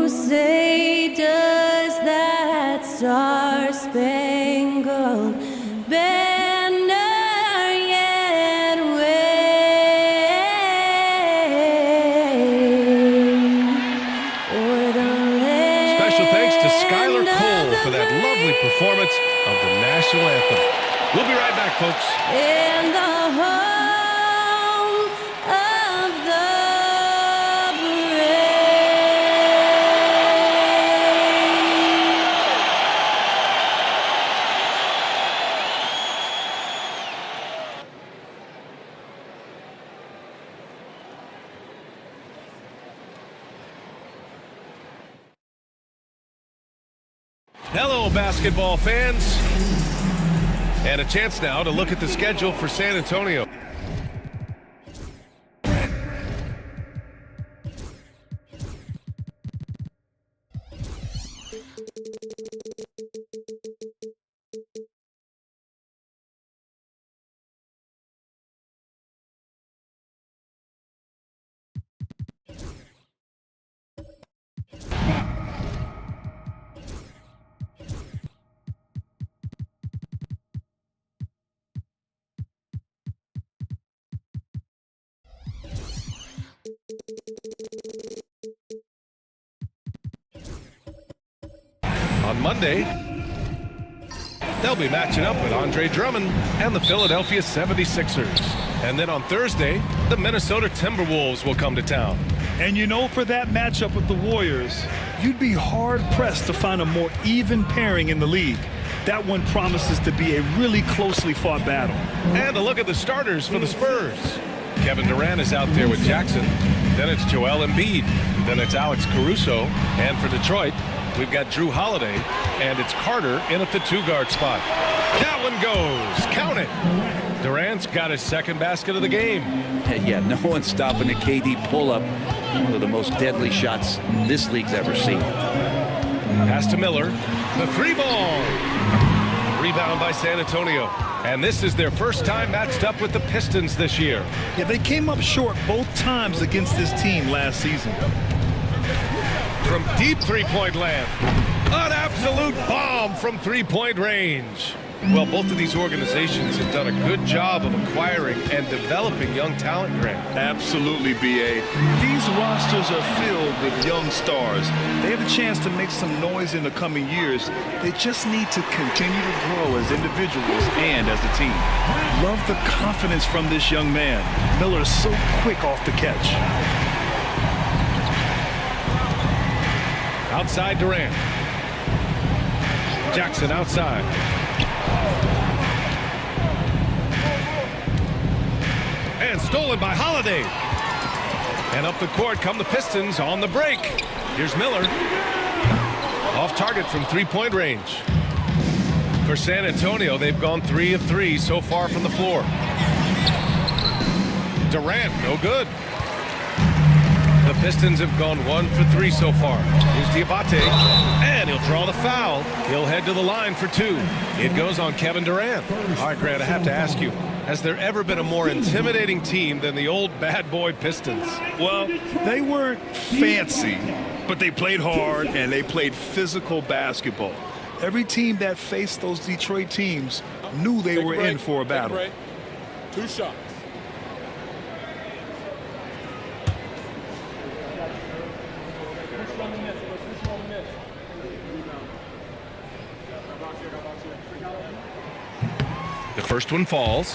say, does that star-spangled banner yet wave? Special thanks to Skylar Cole for that lovely performance of the national anthem. We'll be right back, folks. In the home of the Hello, basketball fans. And a chance now to look at the schedule for San Antonio. On Monday, they'll be matching up with Andre Drummond and the Philadelphia 76ers. And then on Thursday, the Minnesota Timberwolves will come to town. And you know, for that matchup with the Warriors, you'd be hard-pressed to find a more even pairing in the league. That one promises to be a really closely fought battle. And a look at the starters for the Spurs. Kevin Durant is out there with Jackson. Then it's Joel Embiid. Then it's Alex Caruso. And for Detroit, we've got Drew Holiday, and it's Carter in at the two-guard spot. That one goes. Count it. Durant's got his second basket of the game. Yeah, no one's stopping the KD pull-up. One of the most deadly shots this league's ever seen. Pass to Miller. The three ball. Rebound by San Antonio. And this is their first time matched up with the Pistons this year. Yeah, they came up short both times against this team last season. From deep three-point land. An absolute bomb from three-point range. Well, both of these organizations have done a good job of acquiring and developing young talent, Grant. Absolutely, B.A. These rosters are filled with young stars. They have a chance to make some noise in the coming years. They just need to continue to grow as individuals and as a team. Love the confidence from this young man. Miller is so quick off the catch. Outside Durant. Jackson outside. And stolen by Holiday. And up the court come the Pistons on the break. Here's Miller. Off target from three-point range. For San Antonio, they've gone 3 of 3 so far from the floor. Durant, no good. The Pistons have gone 1 for 3 so far. Here's Diabate, and he'll draw the foul. He'll head to the line for 2. It goes on Kevin Durant. All right, Grant, I have to ask you, has there ever been a more intimidating team than the old bad boy Pistons? Well, they weren't fancy, but they played hard and they played physical basketball. Every team that faced those Detroit teams knew they were in for a battle. 2 shots. The first one falls.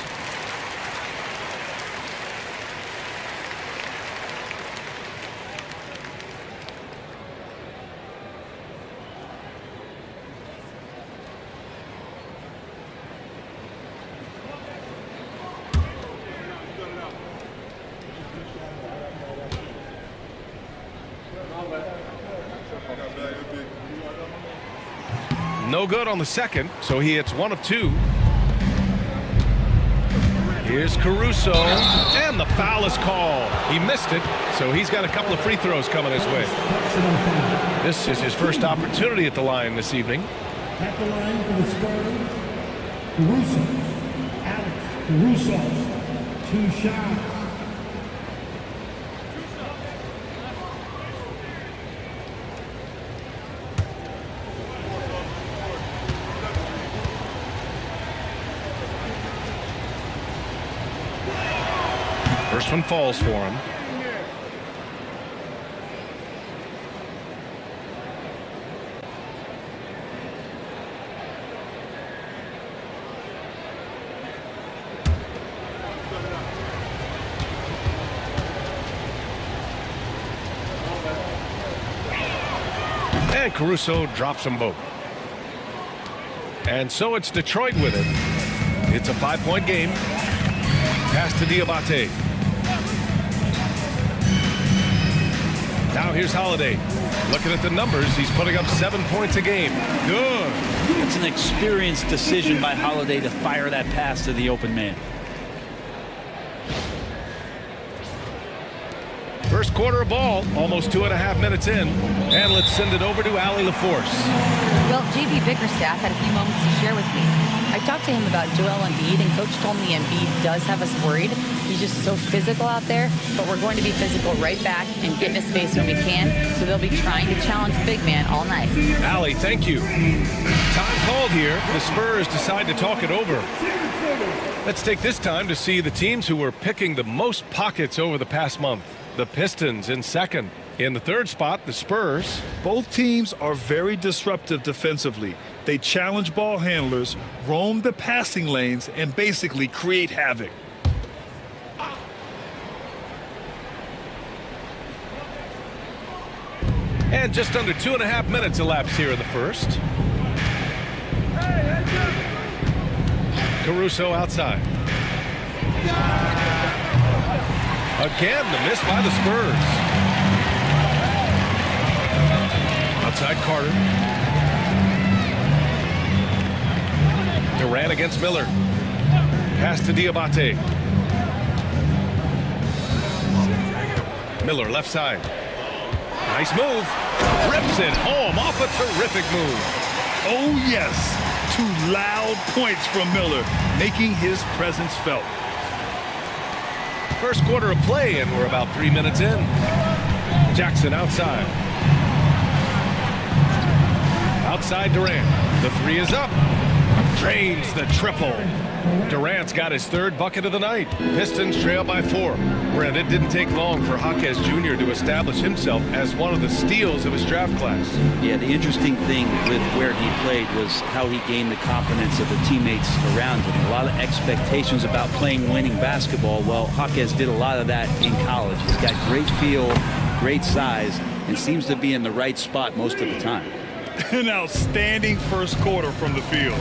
No good on the second, so he hits 1 of 2. Here's Caruso, and the foul is called. He missed it, so he's got a couple of free throws coming his way. This is his first opportunity at the line this evening. At the line for the Spurs, Caruso. Alex Caruso, 2 shots. First one falls for him. And Caruso drops them both. And so it's Detroit with it. It's a 5-point game. Pass to Diabate. Now here's Holiday. Looking at the numbers, he's putting up 7 points a game. Good. It's an experienced decision by Holiday to fire that pass to the open man. First quarter of ball, almost 2.5 minutes in. And let's send it over to Allie LaForce. Well, JB Bickerstaff had a few moments to share with me. I talked to him about Joel Embiid, and Coach told me Embiid does have us worried. He's just so physical out there, but we're going to be physical right back and get in his face when we can, so they'll be trying to challenge the big man all night. Allie, thank you. Time called here. The Spurs decide to talk it over. Let's take this time to see the teams who were picking the most pockets over the past month. The Pistons in second. In the third spot, the Spurs. Both teams are very disruptive defensively. They challenge ball handlers, roam the passing lanes, and basically create havoc. And just under 2.5 minutes elapsed here in the first. Caruso outside. Again, the miss by the Spurs. Outside Carter. Durant against Miller. Pass to Diabate. Miller left side. Nice move. Rips it home off a terrific move. Oh, yes. 2 loud points from Miller, making his presence felt. First quarter of play, and we're about 3 minutes in. Jackson outside. Outside Durant. The three is up. Drains the triple. Durant's got his 3rd bucket of the night. Pistons trail by 4. Brent, it didn't take long for Jaquez Jr. to establish himself as one of the steals of his draft class. Yeah, the interesting thing with where he played was how he gained the confidence of the teammates around him. A lot of expectations about playing winning basketball. Well, Jaquez did a lot of that in college. He's got great feel, great size, and seems to be in the right spot most of the time. An outstanding first quarter from the field.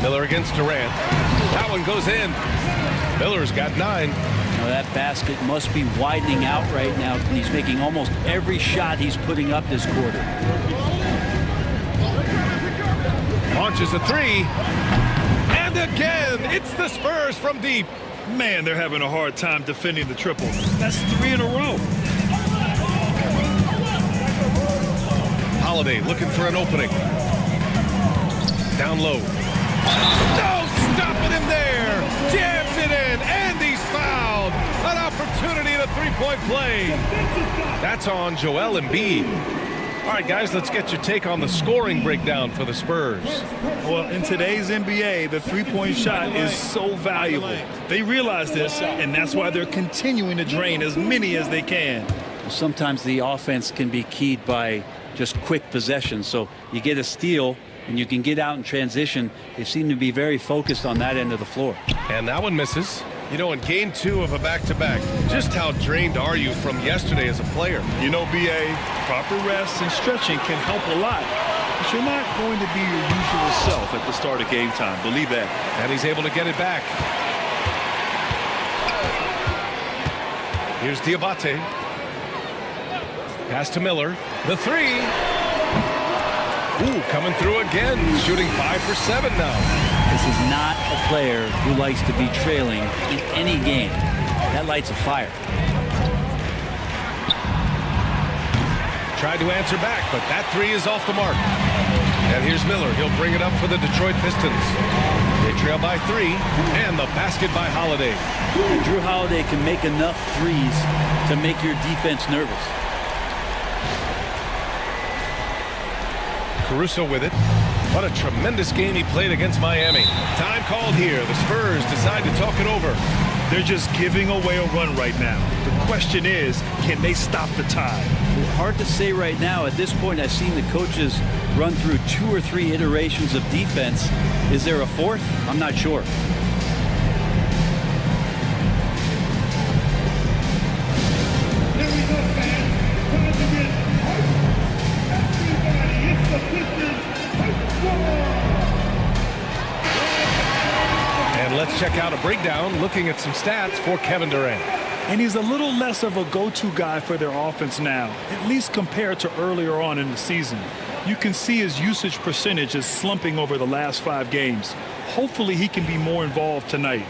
Miller against Durant. That one goes in. Miller's got 9. Now that basket must be widening out right now. He's making almost every shot he's putting up this quarter. Launches a 3. And again, it's the Spurs from deep. Man, they're having a hard time defending the triple. That's 3 in a row. Holiday looking for an opening. Down low. No, stopping him there. Jams it in, and he's fouled. An opportunity at a 3-point play. That's on Joel Embiid. All right, guys, let's get your take on the scoring breakdown for the Spurs. Well, in today's NBA, the 3-point shot is so valuable. They realize this, and that's why they're continuing to drain as many as they can. Sometimes the offense can be keyed by just quick possession. So you get a steal and you can get out in transition. They seem to be very focused on that end of the floor. And that one misses. You know, in game 2 of a back-to-back, just how drained are you from yesterday as a player? You know, BA, proper rest and stretching can help a lot. But you're not going to be your usual self at the start of game time. Believe that. And he's able to get it back. Here's Diabate. Pass to Miller. The 3. Ooh, coming through again. Shooting 5 for 7 now. This is not a player who likes to be trailing in any game. That lights a fire. Tried to answer back, but that 3 is off the mark. And here's Miller. He'll bring it up for the Detroit Pistons. They trail by 3, and the basket by Holiday. Drew Holiday can make enough threes to make your defense nervous. Caruso with it. What a tremendous game he played against Miami. Time called here. The Spurs decide to talk it over. They're just giving away a run right now. The question is, can they stop the tide? Hard to say right now. At this point, I've seen the coaches run through 2 or 3 iterations of defense. Is there a fourth? I'm not sure. Here we go, fans. Time to get hyped. Everybody, it's the Pistons Hype Squad. And let's check out a breakdown looking at some stats for Kevin Durant. And he's a little less of a go-to guy for their offense now, at least compared to earlier on in the season. You can see his usage percentage is slumping over the last 5 games. Hopefully he can be more involved tonight.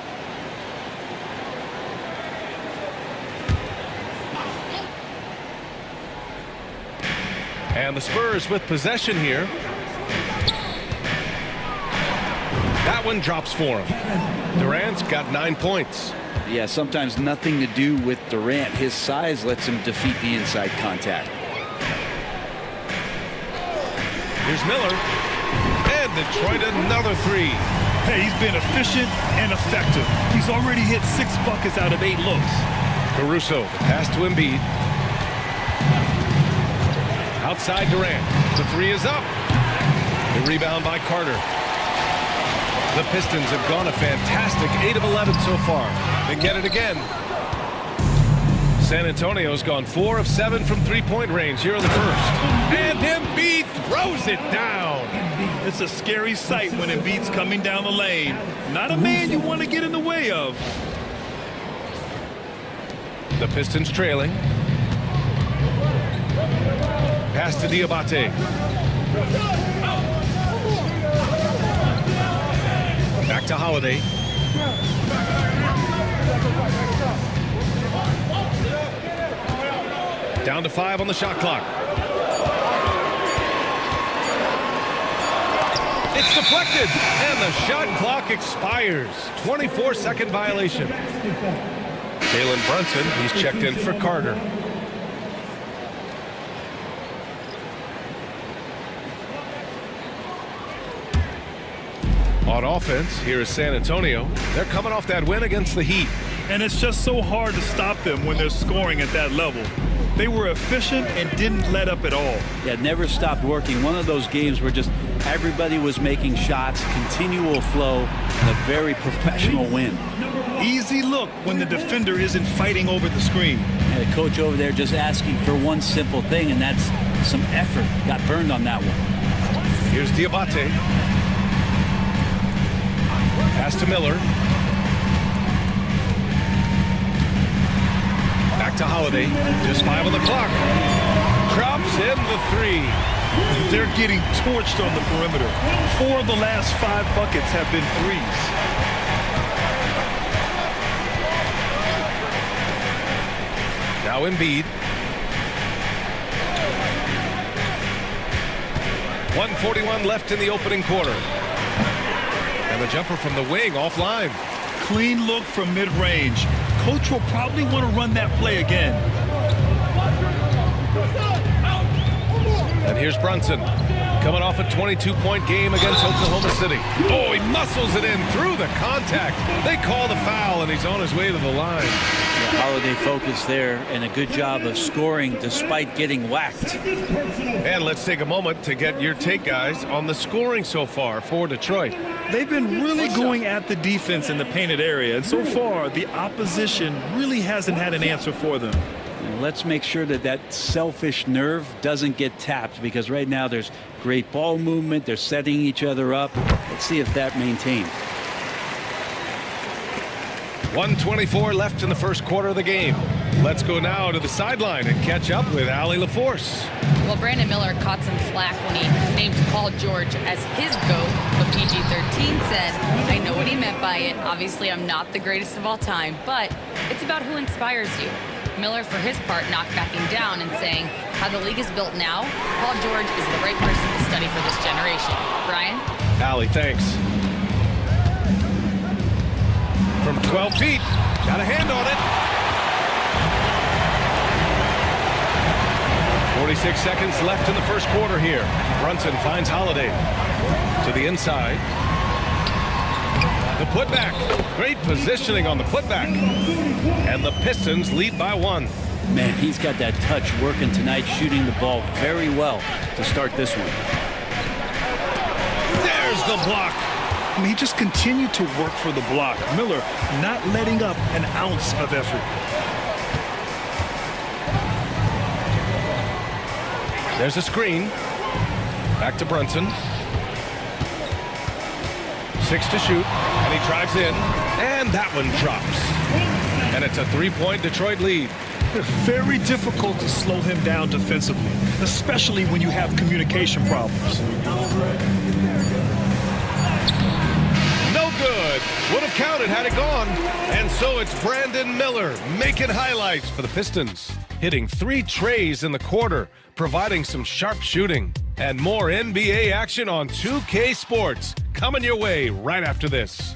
And the Spurs with possession here. That one drops for him. Durant's got 9 points. Yeah, sometimes nothing to do with Durant. His size lets him defeat the inside contact. Here's Miller. And Detroit another 3. Hey, he's been efficient and effective. He's already hit 6 buckets out of 8 looks. Caruso, the pass to Embiid. Outside Durant. The 3 is up. The rebound by Carter. The Pistons have gone a fantastic 8 of 11 so far. They get it again. San Antonio's gone 4 of 7 from three-point range here in the first. And Embiid throws it down. It's a scary sight when Embiid's coming down the lane. Not a man you want to get in the way of. The Pistons trailing. Pass to Diabate. Back to Holiday. Down to 5 on the shot clock. It's deflected, and the shot clock expires. 24-second violation. Jalen Brunson, he's checked in for Carter. On offense, here is San Antonio. They're coming off that win against the Heat. And it's just so hard to stop them when they're scoring at that level. They were efficient and didn't let up at all. Yeah, never stopped working. One of those games where just everybody was making shots, continual flow, and a very professional win. Easy look when the defender isn't fighting over the screen. And the coach over there just asking for one simple thing, and that's some effort. Got burned on that one. Here's Diabate. Pass to Miller. Back to Holiday. Just 5 on the clock. Drops in the 3. They're getting torched on the perimeter. 4 of the last 5 buckets have been threes. Now Embiid. 1:41 left in the opening quarter. And the jumper from the wing offline. Clean look from mid-range. Coach will probably want to run that play again. And here's Brunson. Coming off a 22-point game against Oklahoma City. Oh, he muscles it in through the contact. They call the foul, and he's on his way to the line. Holiday focus there, and a good job of scoring despite getting whacked. And let's take a moment to get your take, guys, on the scoring so far for Detroit. They've been really going at the defense in the painted area, and so far the opposition really hasn't had an answer for them. And let's make sure that that selfish nerve doesn't get tapped, because right now there's great ball movement. They're setting each other up. Let's see if that maintains. 1:24 left in the first quarter of the game. Let's go now to the sideline and catch up with Allie LaForce. Well, Brandon Miller caught some flack when he named Paul George as his GOAT, but PG-13 said, I know what he meant by it. Obviously, I'm not the greatest of all time, but it's about who inspires you. Miller, for his part, not backing down and saying, how the league is built now, Paul George is the right person to study for this generation. Brian? Allie, thanks. From 12 feet, got a hand on it. 46 seconds left in the first quarter here. Brunson finds Holiday to the inside. The putback. Great positioning on the putback. And the Pistons lead by 1. Man, he's got that touch working tonight, shooting the ball very well to start this one. There's the block. I mean, he just continued to work for the block. Miller not letting up an ounce of effort. There's a screen. Back to Brunson. 6 to shoot, and he drives in, and that one drops. And it's a 3-point Detroit lead. Very difficult to slow him down defensively, especially when you have communication problems. No good. Would have counted had it gone. And so it's Brandon Miller making highlights for the Pistons. Hitting 3 trays in the quarter, providing some sharp shooting. And more NBA action on 2K Sports. Coming your way right after this.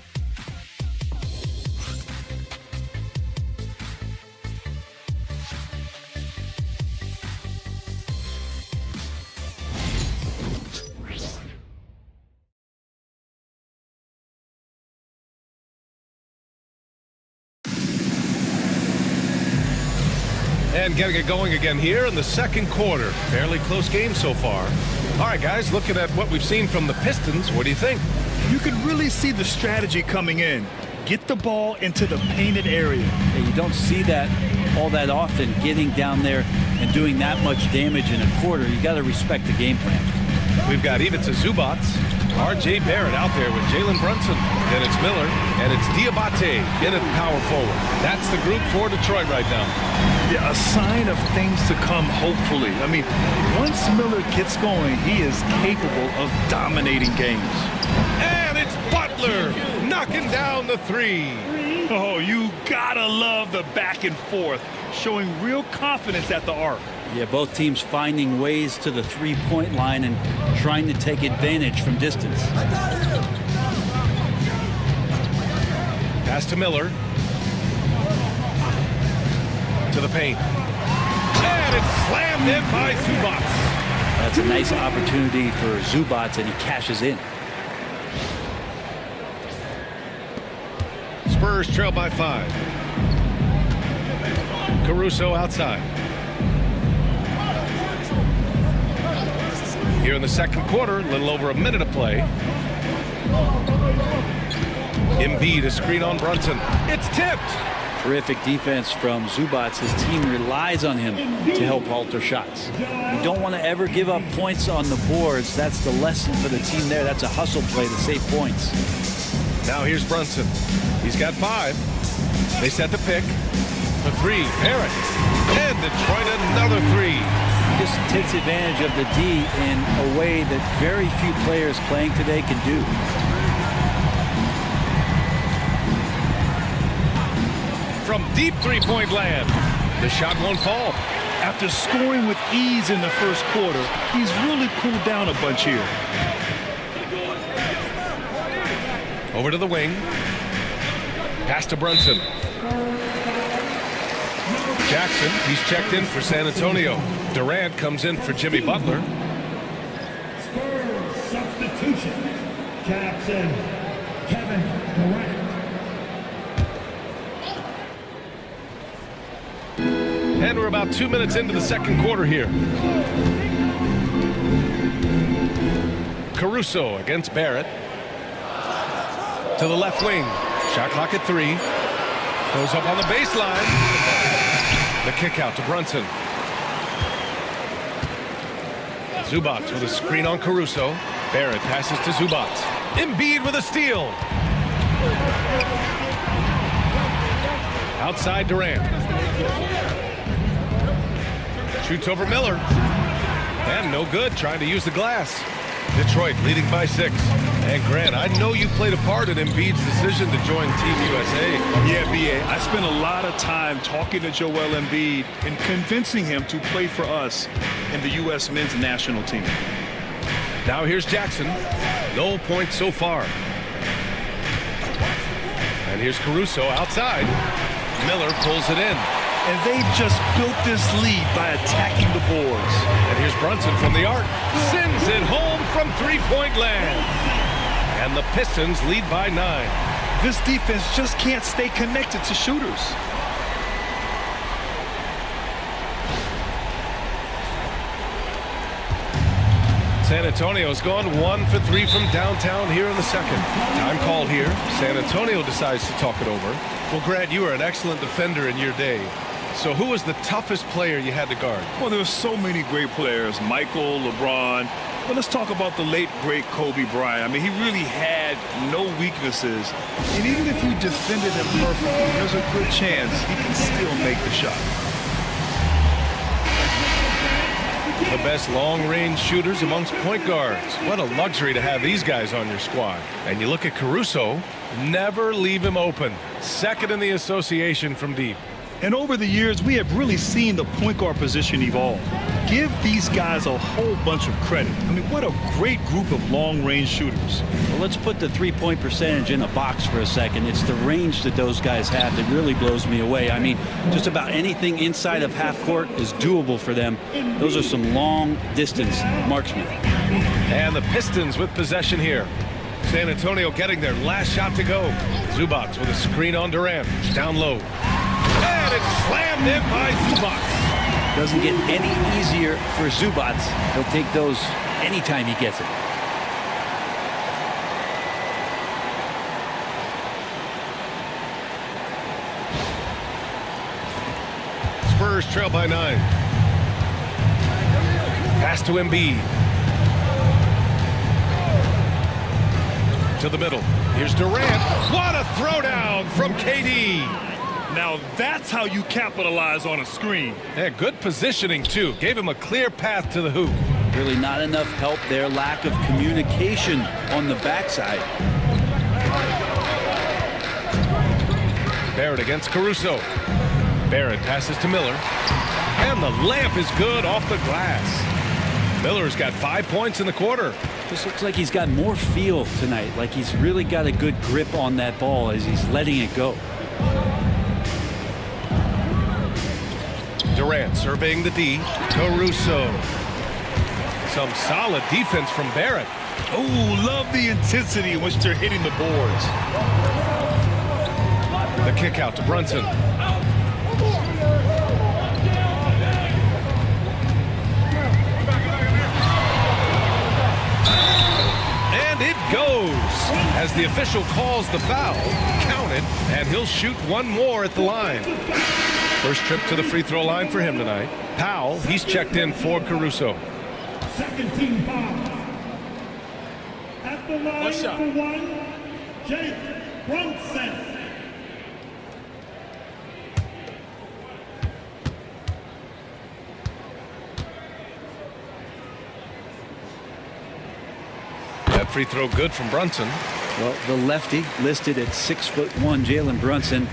And getting it going again here in the second quarter. Fairly close game so far. All right, guys, looking at what we've seen from the Pistons, what do you think? You can really see the strategy coming in. Get the ball into the painted area. Yeah, you don't see that all that often, getting down there and doing that much damage in a quarter. You got to respect the game plan. We've got Ivica Zubac, R.J. Barrett out there with Jalen Brunson. Then it's Miller, and it's Diabate in at power forward. That's the group for Detroit right now. Yeah, a sign of things to come, hopefully. I mean, once Miller gets going, he is capable of dominating games. And it's Butler knocking down the 3. Oh, you gotta love the back and forth, showing real confidence at the arc. Yeah, both teams finding ways to the three-point line and trying to take advantage from distance. Pass to Miller. To the paint. And it's slammed in by Zubac. That's a nice opportunity for Zubac, and he cashes in. Spurs trail by 5. Caruso outside. Here in the second quarter, a little over a minute of play. Embiid, a screen on Brunson. It's tipped. Terrific defense from Zubac. His team relies on him to help alter shots. You don't want to ever give up points on the boards. That's the lesson for the team there. That's a hustle play to save points. Now here's Brunson. He's got 5. They set the pick. The 3, Barrett. And Detroit another 3. Just takes advantage of the D in a way that very few players playing today can do. From deep 3-point land, the shot won't fall. After scoring with ease in the first quarter, he's really cooled down a bunch here. Over to the wing. Pass to Brunson. Jackson, he's checked in for San Antonio. Durant comes in for Jimmy Butler. Spurs substitution. Captain Kevin Durant. And we're about 2 minutes into the second quarter here. Caruso against Barrett. To the left wing. Shot clock at 3. Goes up on the baseline. The kick out to Brunson. Zubac with a screen on Caruso. Barrett passes to Zubac. Embiid with a steal. Outside Durant. Shoots over Miller. And no good, trying to use the glass. Detroit leading by 6. And Grant, I know you played a part in Embiid's decision to join Team USA. Yeah, B.A., I spent a lot of time talking to Joel Embiid and convincing him to play for us in the U.S. men's national team. Now here's Jackson. No points so far. And here's Caruso outside. Miller pulls it in. And they've just built this lead by attacking the boards. And here's Brunson from the arc. Sends it home from three-point land. And the Pistons lead by 9. This defense just can't stay connected to shooters. San Antonio's gone 1 for 3 from downtown here in the second. Time called here. San Antonio decides to talk it over. Well, Grant, you were an excellent defender in your day. So who was the toughest player you had to guard? Well, there were so many great players. Michael, LeBron. But let's talk about the late, great Kobe Bryant. I mean, he really had no weaknesses. And even if you defended him perfectly, there's a good chance he can still make the shot. The best long-range shooters amongst point guards. What a luxury to have these guys on your squad. And you look at Caruso, never leave him open. Second in the association from deep. And over the years, we have really seen the point guard position evolve. Give these guys a whole bunch of credit. I mean, what a great group of long-range shooters. Well, let's put the three-point percentage in a box for a second. It's the range that those guys have that really blows me away. I mean, just about anything inside of half court is doable for them. Those are some long-distance marksmen. And the Pistons with possession here. San Antonio getting their last shot to go. Zubac with a screen on Durant. Down low. And it's slammed in by Zubac. Doesn't get any easier for Zubac. He'll take those anytime he gets it. Spurs trail by 9. Pass to Embiid. To the middle. Here's Durant. What a throwdown from KD. Now that's how you capitalize on a screen. Yeah, good positioning, too. Gave him a clear path to the hoop. Really not enough help there. Lack of communication on the backside. Barrett against Caruso. Barrett passes to Miller. And the layup is good off the glass. Miller's got 5 points in the quarter. This looks like he's got more feel tonight. Like he's really got a good grip on that ball as he's letting it go. Durant surveying the D. Caruso. Some solid defense from Barrett. Oh, love the intensity in which they're hitting the boards. The kick out to Brunson. And it goes as the official calls the foul. Counted, and he'll shoot one more at the line. First trip to the free throw line for him tonight. Powell, he's checked in for Caruso. Second team foul. At the line for one, Jake Brunson. That free throw good from Brunson. Well, the lefty listed at 6'1", Jalen Brunson,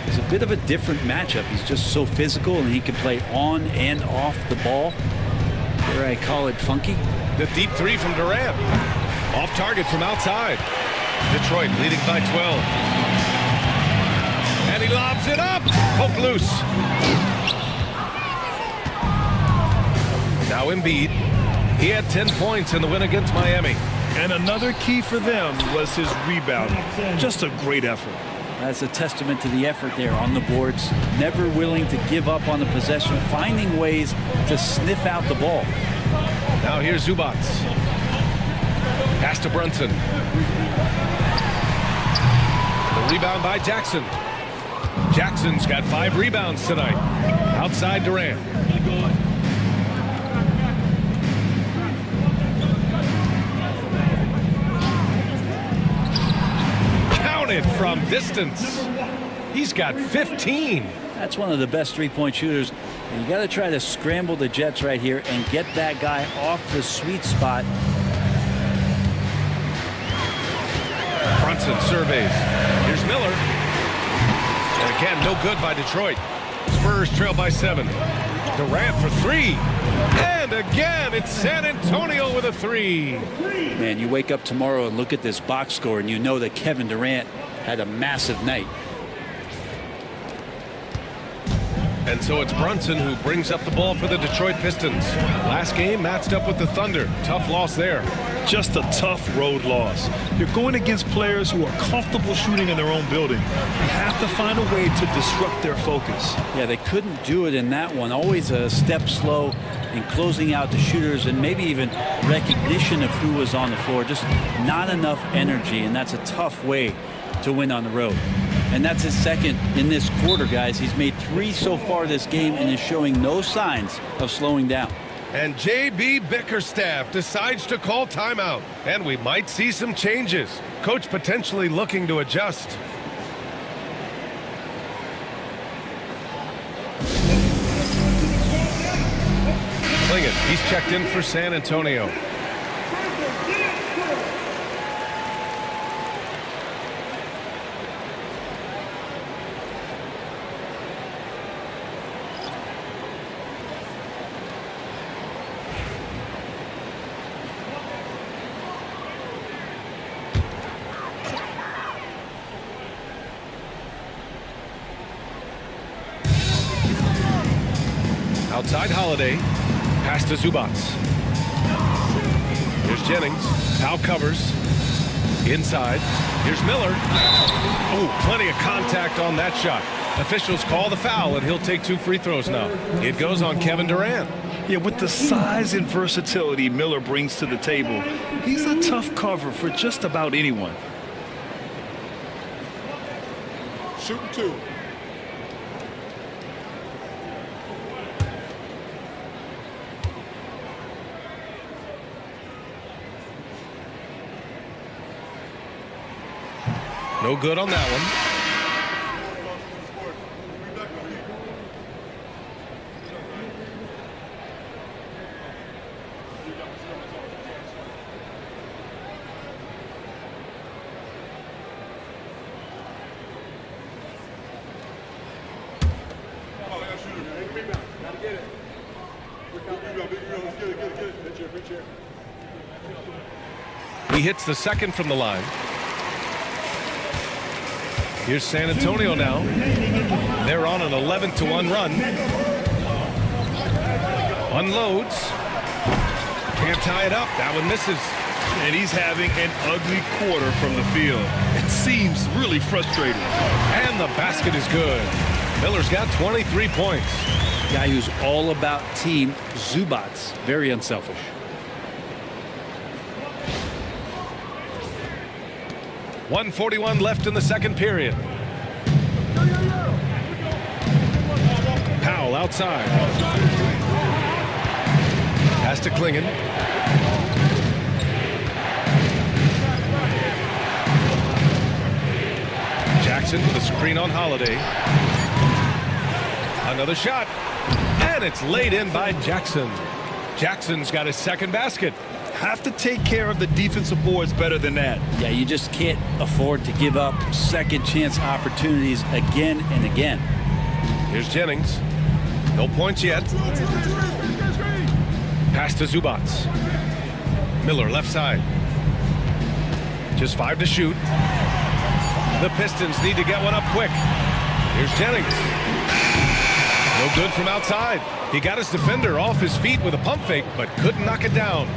is a bit of a different matchup. He's just so physical and he can play on and off the ball. Dare I call it funky? The deep three from Durant. Off target from outside. Detroit leading by 12. And he lobs it up. Poke loose. Now Embiid. He had 10 points in the win against Miami. And another key for them was his rebounding. Just a great effort. That's a testament to the effort there on the boards. Never willing to give up on the possession, finding ways to sniff out the ball. Now here's Zubac. Pass to Brunson. The rebound by Jackson. Jackson's got 5 rebounds tonight. Outside Durant. Counted from distance. He's got 15. That's one of the best three-point shooters. You got to try to scramble the Jets right here and get that guy off the sweet spot. Brunson surveys. Here's Miller. And again, no good by Detroit. Spurs trail by 7. Durant for 3. And again, it's San Antonio with a 3. Man, you wake up tomorrow and look at this box score and you know that Kevin Durant had a massive night. And so it's Brunson who brings up the ball for the Detroit Pistons. Last game matched up with the Thunder. Tough loss there. Just a tough road loss. You're going against players who are comfortable shooting in their own building. You have to find a way to disrupt their focus. Yeah, they couldn't do it in that one. Always a step slow in closing out the shooters and maybe even recognition of who was on the floor. Just not enough energy, and that's a tough way to win on the road. And that's his second in this quarter, guys. He's made 3 so far this game and is showing no signs of slowing down. And J.B. Bickerstaff decides to call timeout. And we might see some changes. Coach potentially looking to adjust. Klingin, he's checked in for San Antonio. Outside Holiday, pass to Zubac. Here's Jennings. Powell covers. Inside. Here's Miller. Oh, plenty of contact on that shot. Officials call the foul, and he'll take 2 free throws now. It goes on Kevin Durant. Yeah, with the size and versatility Miller brings to the table, he's a tough cover for just about anyone. Shooting 2. No good on that one. He hits the second from the line. Here's San Antonio now. They're on an 11-1 run. Unloads. Can't tie it up. That one misses. And he's having an ugly quarter from the field. It seems really frustrating. And the basket is good. Miller's got 23 points. Guy who's all about team, Zubac. Very unselfish. .141 left in the second period. Powell outside. Pass to Klingin. Jackson with a screen on Holiday. Another shot. And it's laid in by Jackson. Jackson's got his second basket. Have to take care of the defensive boards better than that. Yeah, you just can't afford to give up second chance opportunities again and again. Here's Jennings. No points yet. Pass to Zubac. Miller left side. Just 5 to shoot. The Pistons need to get one up quick. Here's Jennings. No good from outside. He got his defender off his feet with a pump fake, but couldn't knock it down.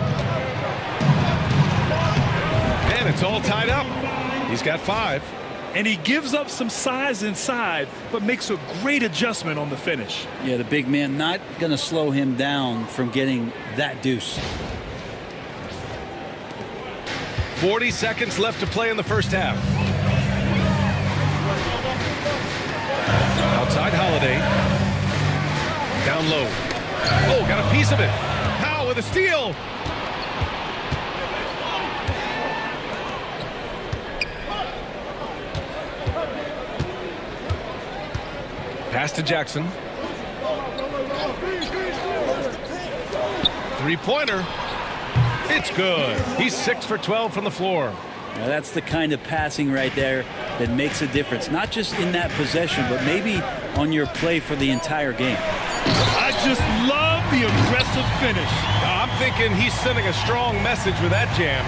And it's all tied up. He's got 5. And he gives up some size inside, but makes a great adjustment on the finish. Yeah, the big man not going to slow him down from getting that deuce. 40 seconds left to play in the first half. Outside Holiday. Down low. Oh, got a piece of it. Powell with a steal. Pass to Jackson. Three-pointer. It's good. He's 6 for 12 from the floor. Now that's the kind of passing right there that makes a difference. Not just in that possession, but maybe on your play for the entire game. I just love the aggressive finish. I'm thinking he's sending a strong message with that jam.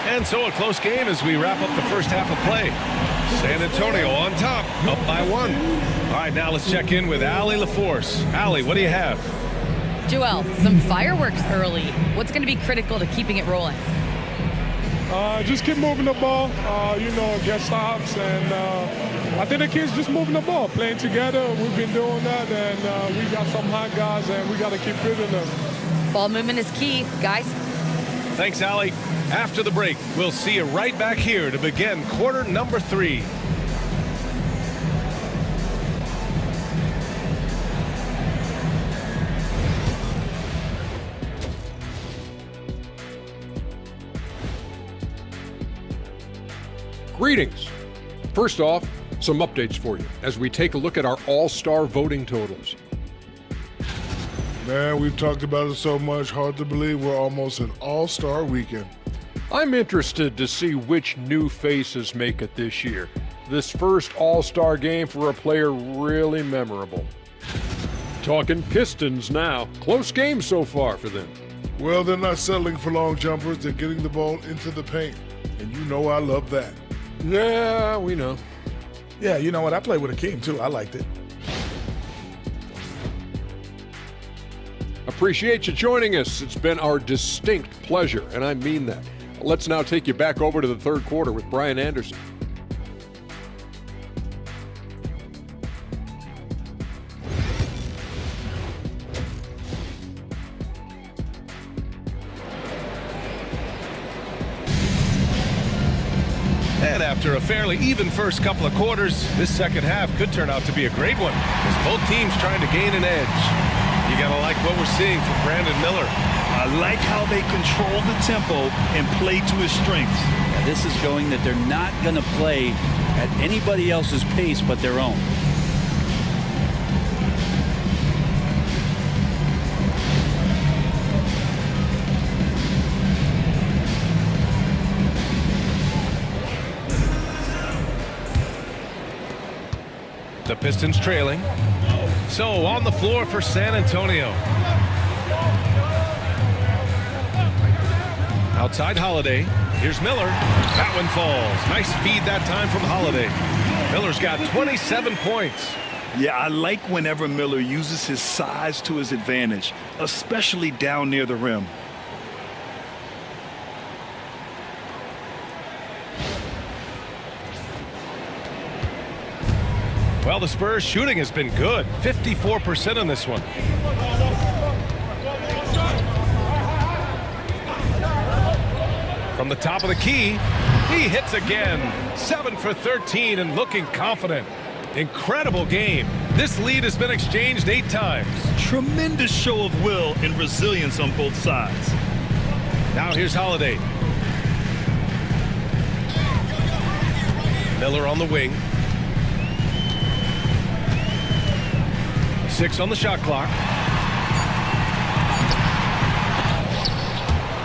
And so a close game as we wrap up the first half of play. San Antonio on top, up by 1. All right, now let's check in with Allie LaForce. Allie, what do you have? Joel, some fireworks early. What's going to be critical to keeping it rolling? Just keep moving the ball, get stops, and I think the kids just moving the ball, playing together. We've been doing that, and we got some hot guys, and we got to keep fitting them. Ball movement is key, guys. Thanks, Allie. After the break, we'll see you right back here to begin quarter number 3. Greetings. First off, some updates for you as we take a look at our all-star voting totals. Man, we've talked about it so much, hard to believe we're almost an all-star weekend. I'm interested to see which new faces make it this year. This first all-star game for a player really memorable. Talking Pistons now. Close game so far for them. Well, they're not settling for long jumpers. They're getting the ball into the paint. And you know I love that. Yeah, we know. Yeah, you know what? I played with Akeem, too. I liked it. Appreciate you joining us. It's been our distinct pleasure, and I mean that. Let's now take you back over to the third quarter with Brian Anderson. And after a fairly even first couple of quarters, this second half could turn out to be a great one as both teams trying to gain an edge. You gotta like what we're seeing from Brandon Miller. I like how they control the tempo and play to his strengths. Yeah, this is showing that they're not going to play at anybody else's pace but their own. The Pistons trailing. So on the floor for San Antonio. Outside Holiday. Here's Miller. That one falls. Nice feed that time from Holiday. Miller's got 27 points. Yeah, I like whenever Miller uses his size to his advantage, especially down near the rim. Well, the Spurs shooting has been good. 54% on this one. From the top of the key, he hits again. 7 for 13 and looking confident. Incredible game. This lead has been exchanged 8 times. Tremendous show of will and resilience on both sides. Now here's Holiday. Miller on the wing. 6 on the shot clock.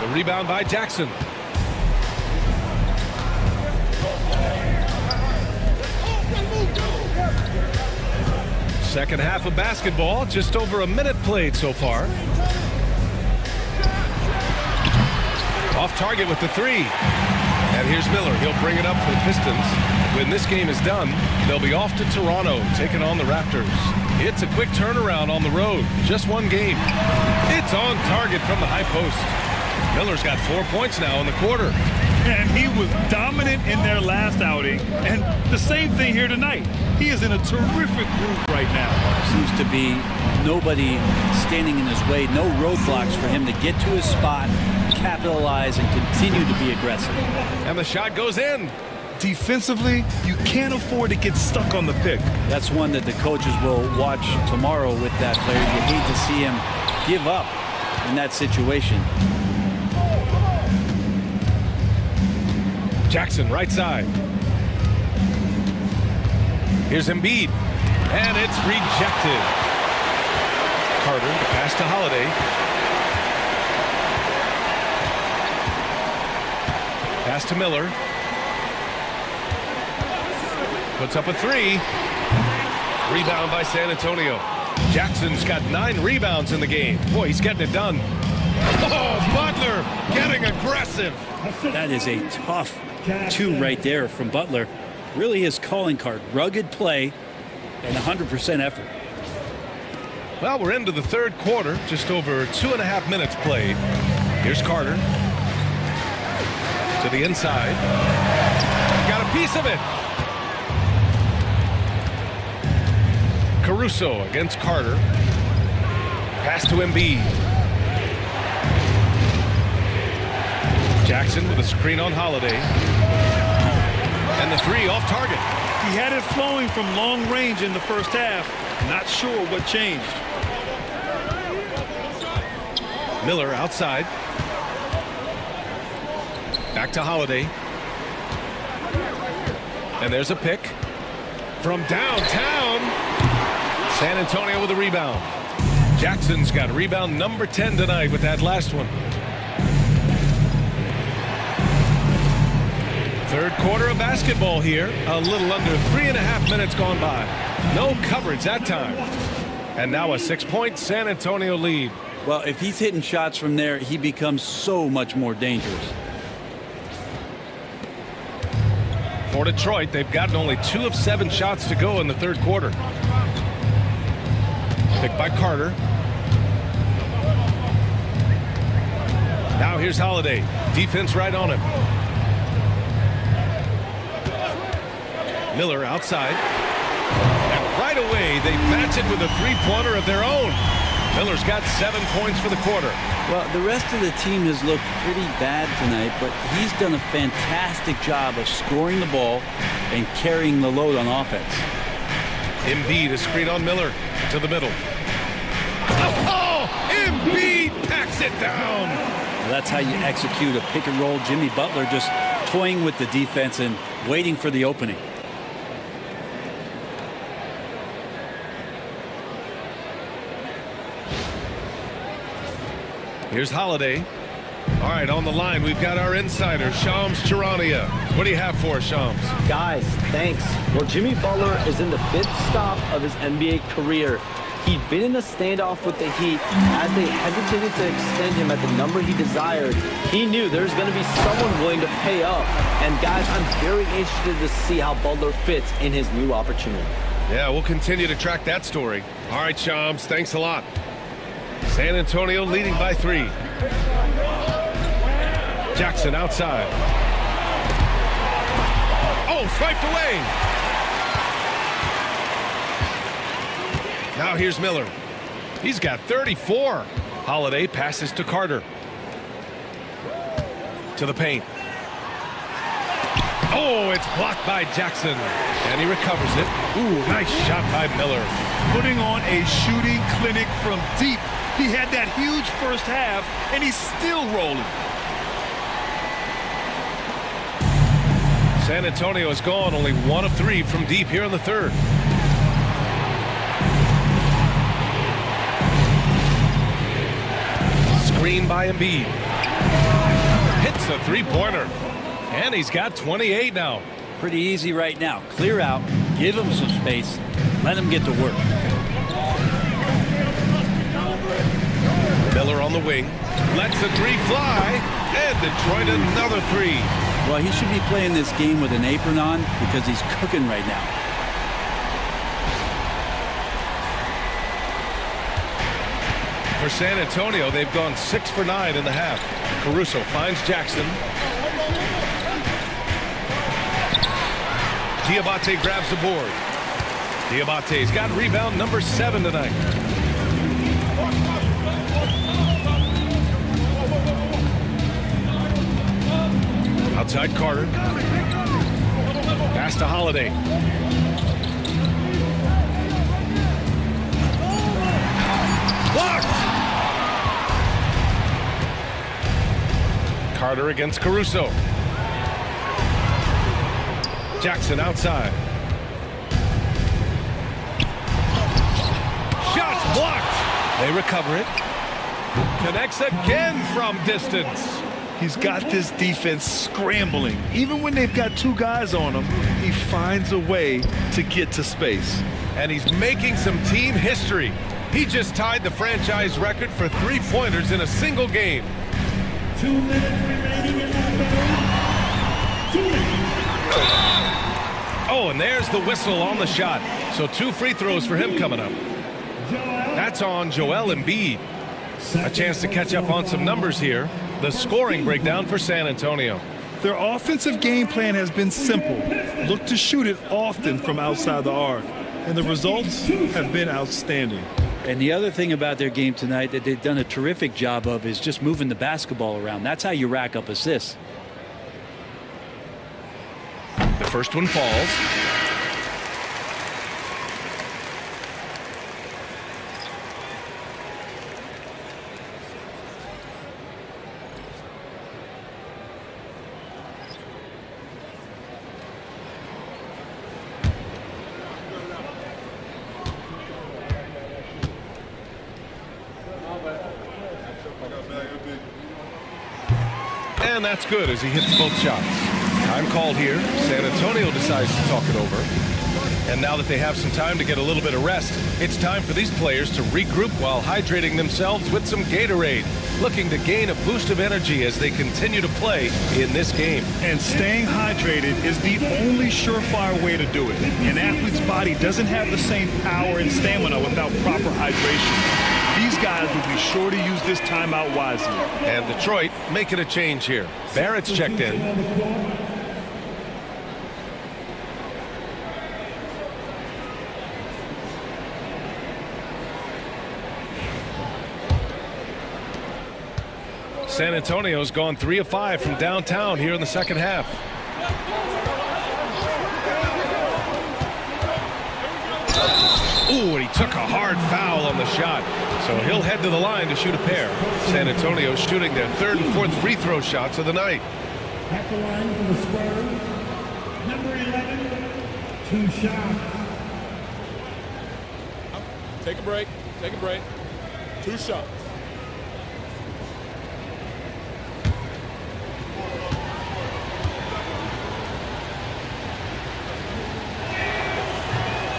The rebound by Jackson. Second half of basketball, just over a minute played so far. Off target with the 3. And here's Miller. He'll bring it up for the Pistons. When this game is done, they'll be off to Toronto, taking on the Raptors. It's a quick turnaround on the road. Just one game. It's on target from the high post. Miller's got 4 points now in the quarter. And he was dominant in their last outing. And the same thing here tonight. He is in a terrific groove right now. Seems to be nobody standing in his way, no roadblocks for him to get to his spot, capitalize, and continue to be aggressive. And the shot goes in. Defensively, you can't afford to get stuck on the pick. That's one that the coaches will watch tomorrow with that player. You hate to see him give up in that situation. Jackson, right side. Here's Embiid. And it's rejected. Carter, the pass to Holiday. Pass to Miller. Puts up a 3. Rebound by San Antonio. Jackson's got 9 rebounds in the game. Boy, he's getting it done. Oh, Butler getting aggressive. That is a tough 2 right there from Butler. Really his calling card. Rugged play and 100% effort. Well, we're into the third quarter. Just over 2.5 minutes played. Here's Carter. To the inside. Got a piece of it. Caruso against Carter. Pass to Embiid. Jackson with a screen on Holiday. And the three off target. He had it flowing from long range in the first half. Not sure what changed. Miller outside. Back to Holiday. And there's a pick from downtown. San Antonio with a rebound. Jackson's got rebound number 10 tonight with that last one. Third quarter of basketball here. A little under 3.5 minutes gone by. No coverage that time. And now a 6-point San Antonio lead. Well, if he's hitting shots from there, he becomes so much more dangerous. For Detroit, they've gotten only 2 of 7 shots to go in the third quarter. Picked by Carter. Now here's Holiday. Defense right on him. Miller outside. And right away, they match it with a three-pointer of their own. Miller's got 7 points for the quarter. Well, the rest of the team has looked pretty bad tonight, but he's done a fantastic job of scoring the ball and carrying the load on offense. Embiid, a screen on Miller to the middle. Oh, Embiid packs it down. Well, that's how you execute a pick and roll. Jimmy Butler just toying with the defense and waiting for the opening. Here's Holiday. All right, on the line, we've got our insider, Shams Charania. What do you have for us, Shams? Guys, thanks. Well, Jimmy Butler is in the 5th stop of his NBA career. He'd been in a standoff with the Heat. As they hesitated to extend him at the number he desired, he knew there's going to be someone willing to pay up. And guys, I'm very interested to see how Butler fits in his new opportunity. Yeah, we'll continue to track that story. All right, Shams, thanks a lot. San Antonio leading by 3. Jackson outside. Oh, swiped away. Now here's Miller. He's got 34. Holiday passes to Carter. To the paint. Oh, it's blocked by Jackson. And he recovers it. Ooh, nice shot by Miller. Putting on a shooting clinic from deep. He had that huge first half, and he's still rolling. San Antonio has gone only 1 of 3 from deep here in the third. Screen by Embiid. Hits a three-pointer. And he's got 28 now. Pretty easy right now. Clear out, give him some space, let him get to work. Miller on the wing. Lets the 3 fly. And Detroit another 3. Well, he should be playing this game with an apron on because he's cooking right now. For San Antonio, they've gone 6 for 9 in the half. Caruso finds Jackson. Diabate grabs the board. Diabate's got rebound number 7 tonight. Outside Carter. Pass to Holiday. Blocked! Carter against Caruso. Jackson outside. Shots blocked. They recover it. Connects again from distance. He's got this defense scrambling. Even when they've got 2 guys on him, he finds a way to get to space. And he's making some team history. He just tied the franchise record for 3-pointers in a single game. 2 minutes remaining in the third. Oh, and there's the whistle on the shot. So 2 free throws for him coming up. That's on Joel Embiid. A chance to catch up on some numbers here. The scoring breakdown for San Antonio. Their offensive game plan has been simple. Look to shoot it often from outside the arc. And the results have been outstanding. And the other thing about their game tonight that they've done a terrific job of is just moving the basketball around. That's how you rack up assists. The first one falls. And that's good as he hits both shots. Time called here. San Antonio decides to talk it over. And now that they have some time to get a little bit of rest, it's time for these players to regroup while hydrating themselves with some Gatorade, looking to gain a boost of energy as they continue to play in this game. And staying hydrated is the only surefire way to do it. An athlete's body doesn't have the same power and stamina without proper hydration. These guys will be sure to use this timeout wisely. And Detroit making a change here. Barrett's checked in. San Antonio's gone 3 of 5 from downtown here in the second half. Ooh, and he took a hard foul on the shot. So he'll head to the line to shoot a pair. San Antonio shooting their 3rd and 4th free throw shots of the night. At the line for the Spurs, number 11, 2 shots. Take a break. Take a break. 2 shots.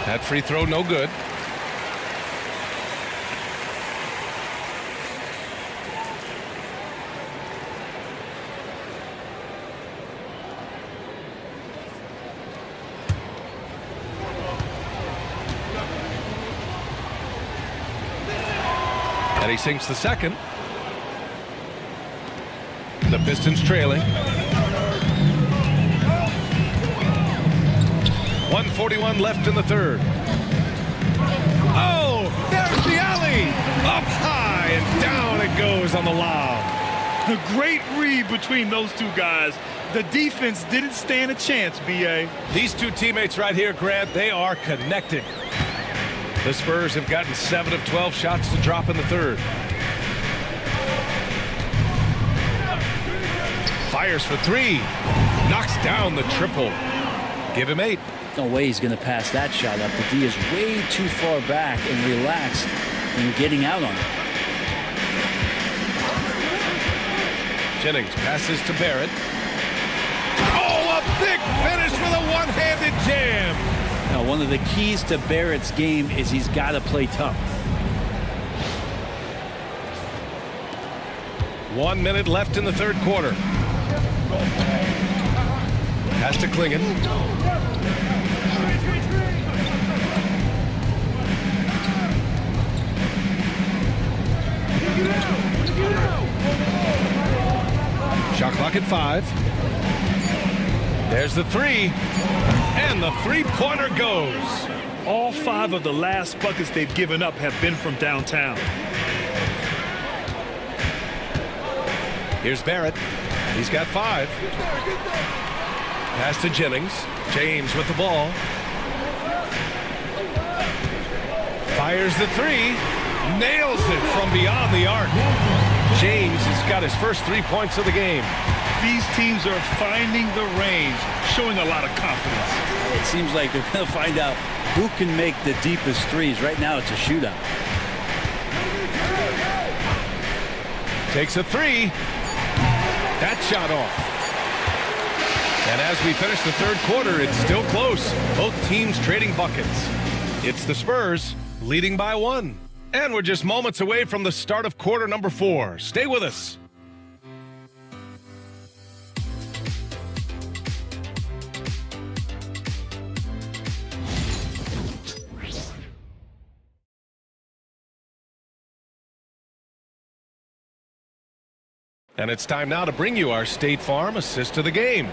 That free throw no good. And he sinks the second. The Pistons trailing. 1:41 left in the 3rd. Oh, there's the alley. Up high and down it goes on the lob. A great read between those two guys. The defense didn't stand a chance, B.A. These two teammates right here, Grant, they are connected. The Spurs have gotten 7 of 12 shots to drop in the 3rd. Fires for 3. Knocks down the triple. Give him 8. No way he's going to pass that shot up. The D is way too far back and relaxed in getting out on it. Jennings passes to Barrett. Oh, a big finish with a one-handed jam. Now, one of the keys to Barrett's game is he's got to play tough. 1 minute left in the 3rd quarter. Pass to Klingon. Shot clock at 5. There's the 3. And the three-pointer goes. All 5 of the last buckets they've given up have been from downtown. Here's Barrett. He's got 5. Pass to Jennings. James with the ball. Fires the 3. Nails it from beyond the arc. James has got his first 3 points of the game. These teams are finding the range, showing a lot of confidence. It seems like they're going to find out who can make the deepest threes. Right now, it's a shootout. Takes a 3. That shot off. And as we finish the 3rd quarter, it's still close. Both teams trading buckets. It's the Spurs leading by 1. And we're just moments away from the start of quarter number 4. Stay with us. And it's time now to bring you our State Farm assist of the game.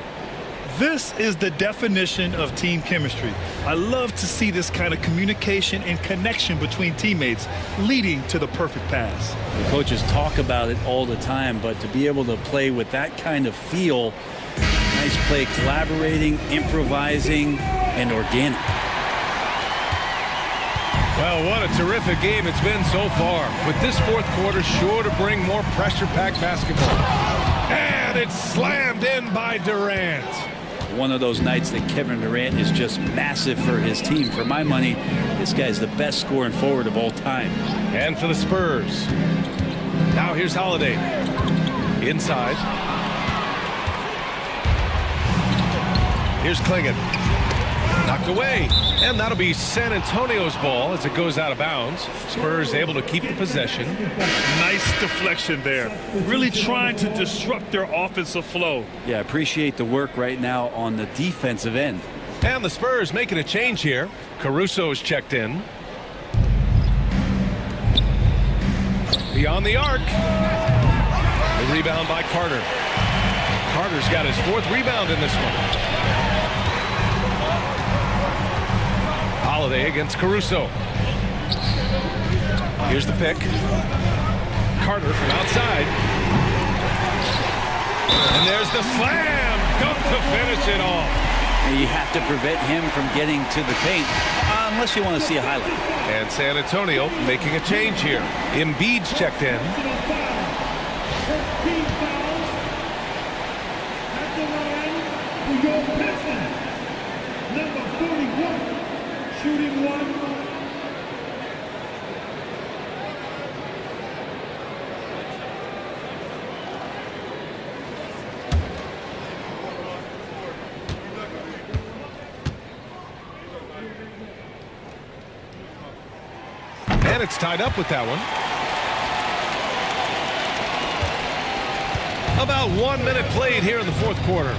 This is the definition of team chemistry. I love to see this kind of communication and connection between teammates leading to the perfect pass. The coaches talk about it all the time, but to be able to play with that kind of feel, nice play, collaborating, improvising, and organic. Well, what a terrific game it's been so far. With this fourth quarter sure to bring more pressure-packed basketball. And it's slammed in by Durant. One of those nights that Kevin Durant is just massive for his team. For my money, this guy's the best scoring forward of all time. And for the Spurs. Now here's Holiday. Inside. Here's Klingon. Knocked away. And that'll be San Antonio's ball as it goes out of bounds. Spurs able to keep the possession. Nice deflection there. Really trying to disrupt their offensive flow. Yeah, appreciate the work right now on the defensive end. And the Spurs making a change here. Caruso's checked in. Beyond the arc. The rebound by Carter. Carter's got his fourth rebound in this one. Holiday against Caruso. Here's the pick. Carter from outside. And there's the slam dunk to finish it off. You have to prevent him from getting to the paint unless you want to see a highlight. And San Antonio making a change here. Embiid's checked in. 13 fouls at the line for your Pistons. Number 41, shooting one. And it's tied up with that one. About 1 minute played here in the fourth quarter.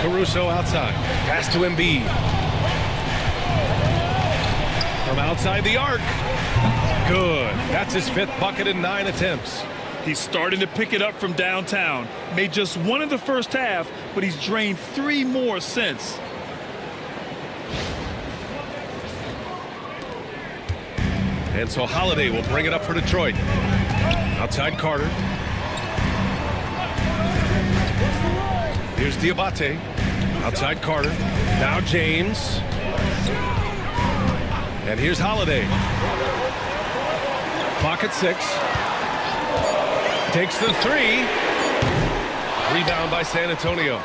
Caruso outside. Pass to Embiid. From outside the arc. Good. That's his fifth bucket in 9 attempts. He's starting to pick it up from downtown. Made just one in the first half, but he's drained 3 more since. And so Holiday will bring it up for Detroit. Outside Carter. Here's Diabate. Outside Carter. Now James. And here's Holiday. Clock at 6. Takes the 3. Rebound by San Antonio.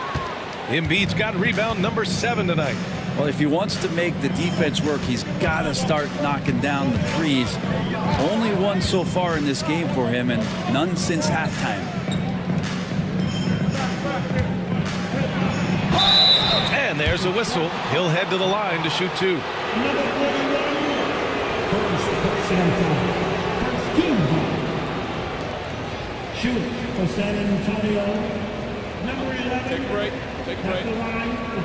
Embiid's got rebound number 7 tonight. Well, if he wants to make the defense work, he's got to start knocking down the threes. Only one so far in this game for him, and none since halftime. And there's a whistle. He'll head to the line to shoot 2. Number 41, first personal foul. First team foul. Shoot for San Antonio. Number 11. Take a break. Take a At break. the line for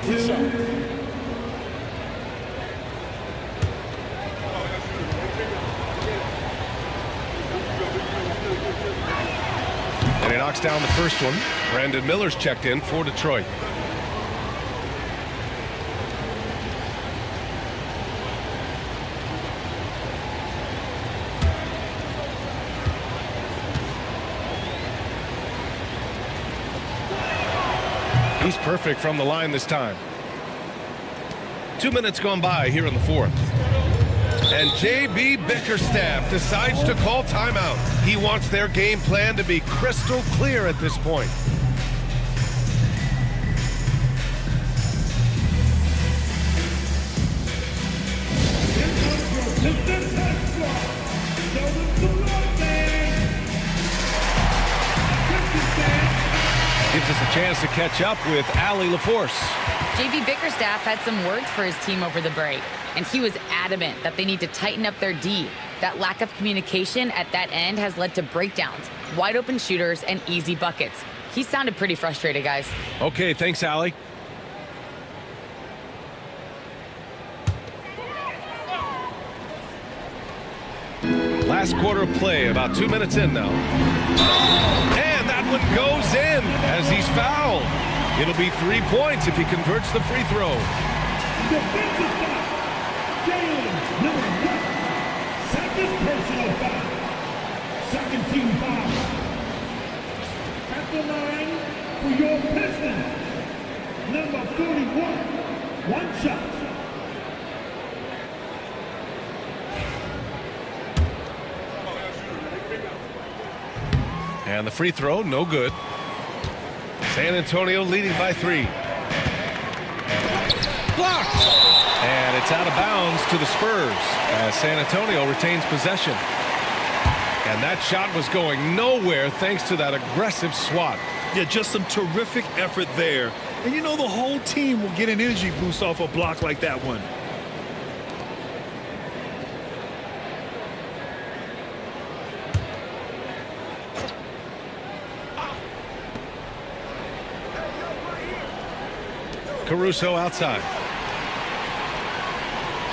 2. And he knocks down the first one. Brandon Miller's checked in for Detroit. He's perfect from the line this time. 2 minutes gone by here in the fourth. And J.B. Bickerstaff decides to call timeout. He wants their game plan to be crystal clear at this point. Gives us a chance to catch up with Allie LaForce. JB Bickerstaff had some words for his team over the break, and he was adamant that they need to tighten up their D. That lack of communication at that end has led to breakdowns, wide open shooters, and easy buckets. He sounded pretty frustrated, guys. Okay, thanks, Allie. Last quarter of play, about 2 minutes in now. And that one goes in as he's fouled. It'll be 3 points if he converts the free throw. Defensive foul. Jalen, number 1. Second personal foul. Second team foul. At the line for your Pistons, number 41. 1 shot. And the free throw, no good. San Antonio leading by 3. Blocked! And it's out of bounds to the Spurs as San Antonio retains possession. And that shot was going nowhere thanks to that aggressive swat. Yeah, just some terrific effort there. And you know the whole team will get an energy boost off a block like that one. Caruso outside.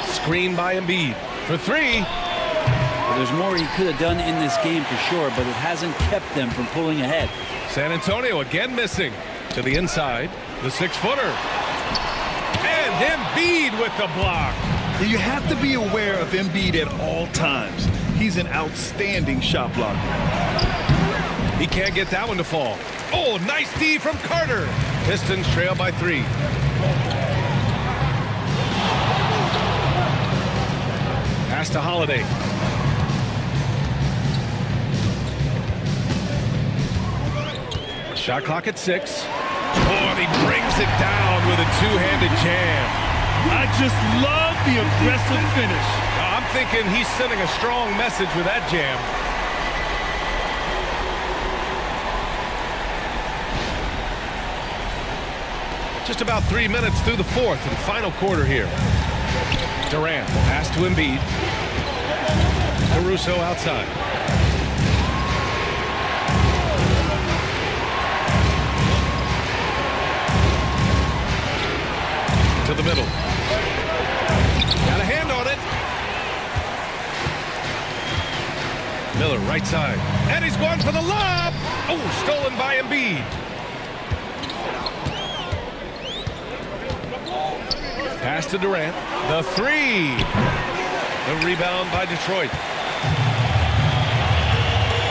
Screen by Embiid for 3. Well, there's more he could have done in this game for sure, but it hasn't kept them from pulling ahead. San Antonio again missing. To the inside, the 6-footer. And Embiid with the block. You have to be aware of Embiid at all times. He's an outstanding shot blocker. He can't get that one to fall. Oh, nice D from Carter. Pistons trail by 3. Pass to Holiday. Shot clock at 6. Oh, and he brings it down with a two-handed jam. I just love the aggressive finish. I'm thinking he's sending a strong message with that jam. Just about 3 minutes through the fourth and final quarter here. Durant, pass to Embiid. Caruso outside. To the middle. Got a hand on it. Miller, right side. And he's going for the lob. Oh, stolen by Embiid. Pass to Durant. The 3. The rebound by Detroit.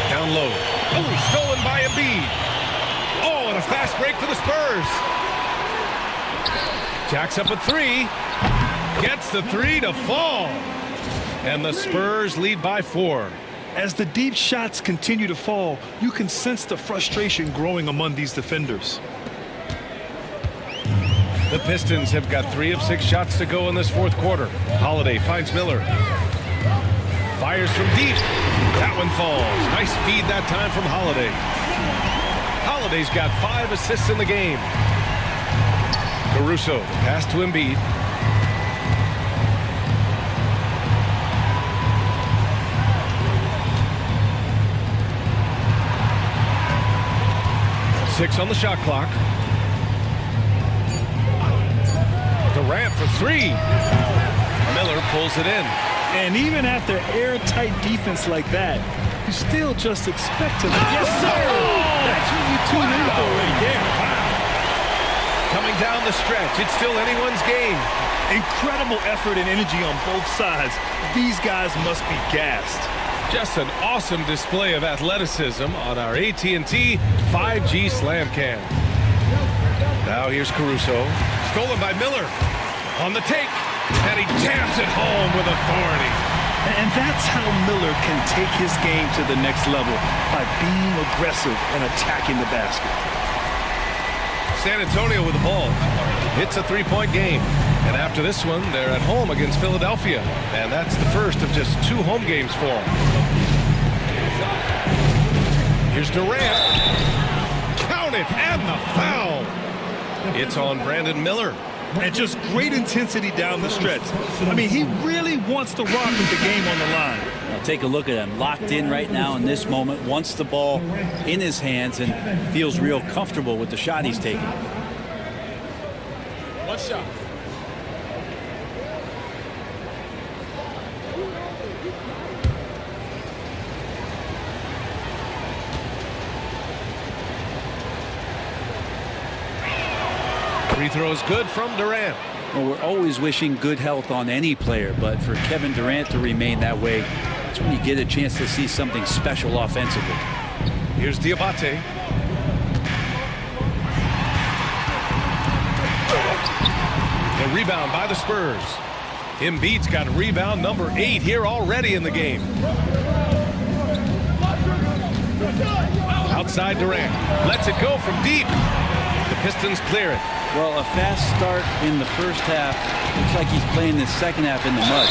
Down low. Oh, stolen by Embiid. Oh, and a fast break for the Spurs. Jacks up a 3. Gets the 3 to fall. And the Spurs lead by 4. As the deep shots continue to fall, you can sense the frustration growing among these defenders. The Pistons have got 3 of 6 shots to go in this fourth quarter. Holiday finds Miller. Fires from deep. That one falls. Nice feed that time from Holiday. Holiday's got 5 assists in the game. Caruso, pass to Embiid. Six on the shot clock. Durant for 3. Miller pulls it in. And even after airtight defense like that, you still just expect to... Yes, sir! That's what you tune in for right there. Coming down the stretch, it's still anyone's game. Incredible effort and energy on both sides. These guys must be gassed. Just an awesome display of athleticism on our AT&T 5G Slam Cam. Now here's Caruso. Stolen by Miller. On the take. And he jams it home with authority. And that's how Miller can take his game to the next level, by being aggressive and attacking the basket. San Antonio with the ball. It's a 3-point game. And after this one, they're at home against Philadelphia. And that's the first of just 2 home games for them. Here's Durant. Count it, and the foul. It's on Brandon Miller. And just great intensity down the stretch. I mean, he really wants to rock with the game on the line. Now take a look at him, locked in right now in this moment, wants the ball in his hands and feels real comfortable with the shot he's taking. One shot. Free throw is good from Durant. Well, we're always wishing good health on any player, but for Kevin Durant to remain that way, that's when you get a chance to see something special offensively. Here's Diabate. The rebound by the Spurs. Embiid's got rebound number 8 here already in the game. Outside Durant. Lets it go from deep. The Pistons clear it. Well, a fast start in the first half. Looks like he's playing the second half in the mud.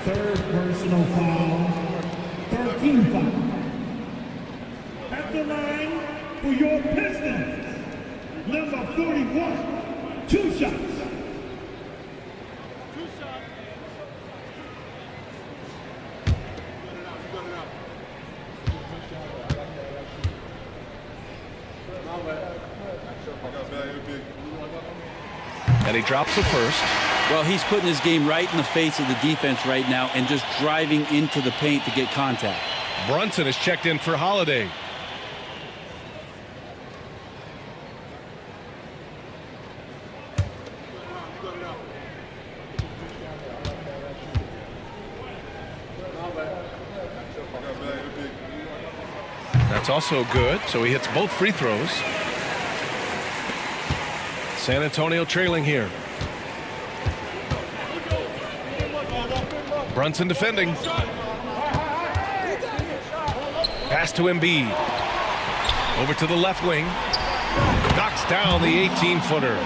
Third personal foul. 13 foul. At the line for your Pistons, number 41, 2 shots. And he drops the first. Well, he's putting his game right in the face of the defense right now and just driving into the paint to get contact. Brunson is checked in for Holiday. That's also good, so he hits both free throws. San Antonio trailing here. Brunson defending. Pass to Embiid. Over to the left wing. Knocks down the 18-footer.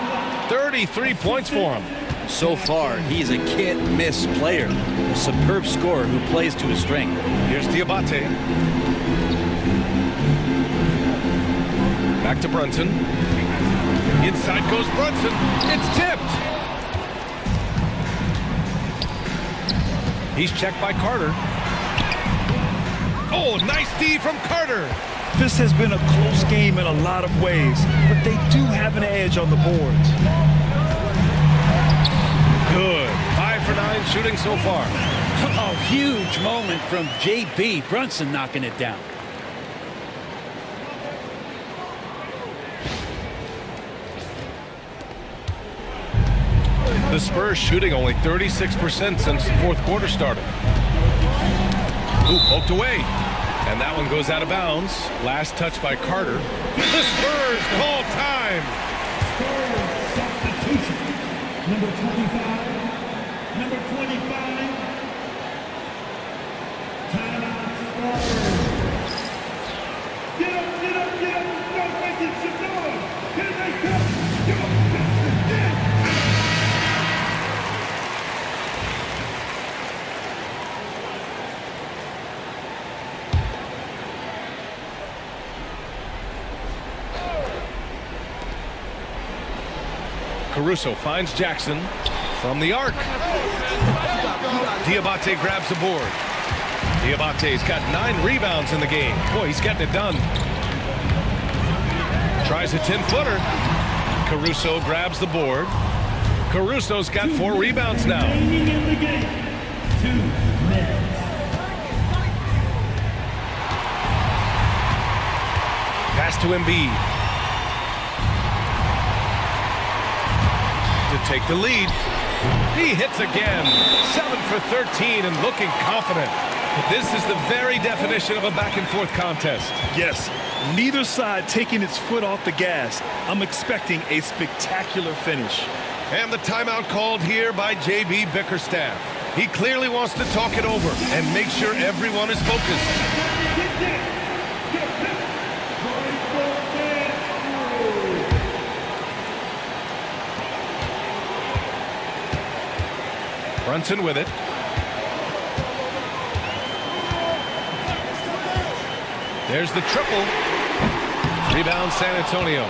33 points for him. So far, he's a can't-miss player. A superb scorer who plays to his strength. Here's Diabate. Back to Brunson. Inside goes Brunson. It's tipped. He's checked by Carter. Oh, nice D from Carter. This has been a close game in a lot of ways, but they do have an edge on the boards. Good. 5 for 9 shooting so far. A huge moment from J.B. Brunson knocking it down. The Spurs shooting only 36% since the fourth quarter started. Ooh, poked away. And that one goes out of bounds. Last touch by Carter. The Spurs call time. Spurs substitution. Number 25. Number 25. Timeout Spurs. Get up, get up, get up. Start making some noise. Here they come. Your Pistons dead. Caruso finds Jackson from the arc. Diabate grabs the board. Diabate's got 9 rebounds in the game. Boy, he's getting it done. Tries a 10-footer. Caruso grabs the board. Caruso's got 4 rebounds now. Remaining in the game. 2 minutes. Pass to Embiid. To take the lead. He hits again. 7 for 13 and looking confident. This is the very definition of a back-and-forth contest. Yes, neither side taking its foot off the gas. I'm expecting a spectacular finish. And the timeout called here by J.B. Bickerstaff. He clearly wants to talk it over and make sure everyone is focused. Get down. Get down. Brunson with it. There's the triple. Rebound San Antonio.